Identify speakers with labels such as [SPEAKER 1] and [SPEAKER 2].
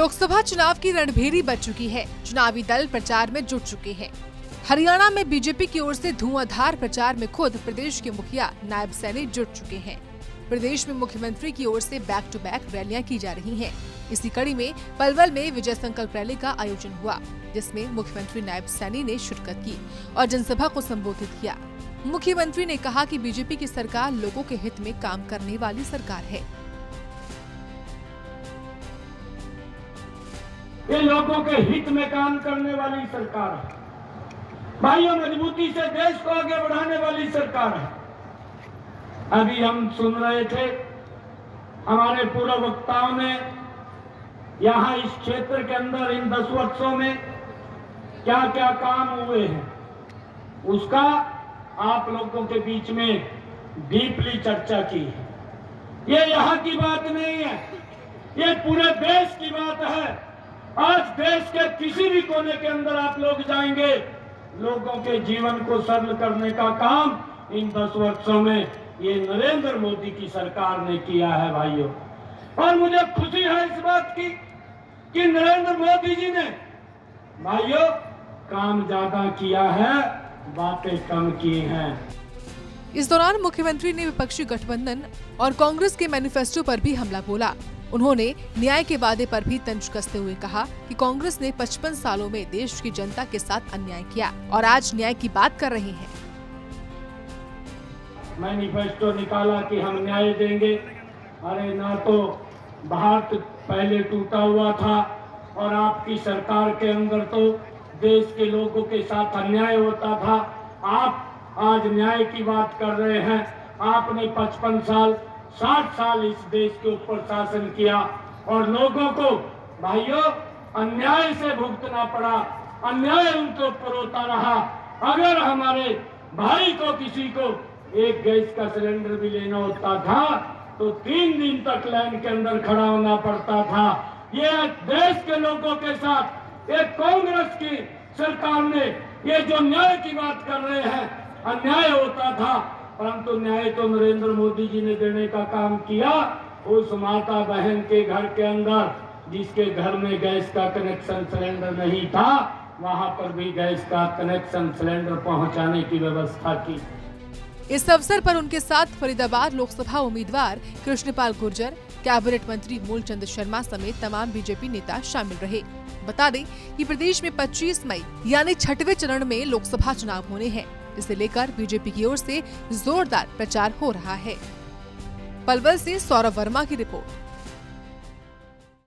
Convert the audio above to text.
[SPEAKER 1] लोकसभा चुनाव की रणभेरी बज चुकी है। चुनावी दल प्रचार में जुट चुके हैं। हरियाणा में बीजेपी की ओर से धुआंधार प्रचार में खुद प्रदेश के मुखिया नायब सैनी जुट चुके हैं। प्रदेश में मुख्यमंत्री की ओर से बैक टू बैक रैलियां की जा रही हैं। इसी कड़ी में पलवल में विजय संकल्प रैली का आयोजन हुआ, जिसमें मुख्यमंत्री नायब सैनी ने शिरकत की और जनसभा को संबोधित किया। मुख्यमंत्री ने कहा कि बीजेपी की सरकार लोगों के हित में काम करने वाली सरकार है।
[SPEAKER 2] ये लोगों के हित में काम करने वाली सरकार है। भाइयों, मजबूती से देश को आगे बढ़ाने वाली सरकार है। अभी हम सुन रहे थे हमारे पूर्व वक्ताओं ने यहाँ इस क्षेत्र के अंदर इन 10 वर्षों में क्या क्या काम हुए हैं, उसका आप लोगों के बीच में डीपली चर्चा की है। ये यहाँ की बात नहीं है, ये पूरे देश की बात है। आज देश के किसी भी कोने के अंदर आप लोग जाएंगे, लोगों के जीवन को सरल करने का काम इन 10 वर्षों में ये नरेंद्र मोदी की सरकार ने किया है भाइयों। और मुझे खुशी है इस बात की कि नरेंद्र मोदी जी ने भाइयों काम ज्यादा किया है, बातें कम की हैं।
[SPEAKER 1] इस दौरान मुख्यमंत्री ने विपक्षी गठबंधन और कांग्रेस के मैनिफेस्टो पर भी हमला बोला। उन्होंने न्याय के वादे पर भी तंज कसते हुए कहा कि कांग्रेस ने 55 सालों में देश की जनता के साथ अन्याय किया और आज न्याय की बात कर रहे हैं।
[SPEAKER 2] मैनिफेस्टो निकाला कि हम न्याय देंगे। अरे ना तो भारत पहले टूटा हुआ था और आपकी सरकार के अंदर तो देश के लोगों के साथ अन्याय होता था। आप आज न्याय की बात कर रहे हैं। आपने 55 साल 60 साल इस देश के ऊपर शासन किया और लोगों को भाइयों अन्याय से भुगतना पड़ा, अन्याय उनके ऊपर होता रहा। अगर हमारे भाई को किसी को एक गैस का सिलेंडर भी लेना होता था तो 3 दिन तक लाइन के अंदर खड़ा होना पड़ता था। ये देश के लोगों के साथ एक कांग्रेस की सरकार ने ये जो न्याय की बात कर रहे हैं, अन्याय होता था, परंतु न्याय तो नरेंद्र मोदी जी ने देने का काम किया। उस माता बहन के घर के अंदर जिसके घर में गैस का कनेक्शन सिलेंडर नहीं था, वहां पर भी गैस का कनेक्शन सिलेंडर पहुंचाने की व्यवस्था की।
[SPEAKER 1] इस अवसर पर उनके साथ फरीदाबाद लोकसभा उम्मीदवार कृष्णपाल गुर्जर, कैबिनेट मंत्री मूलचंद शर्मा समेत तमाम बीजेपी नेता शामिल रहे। बता दें कि प्रदेश में 25 मई यानी 6वें चरण में लोकसभा चुनाव होने हैं। इसे लेकर बीजेपी की ओर से जोरदार प्रचार हो रहा है। पलवल से सौरभ वर्मा की रिपोर्ट।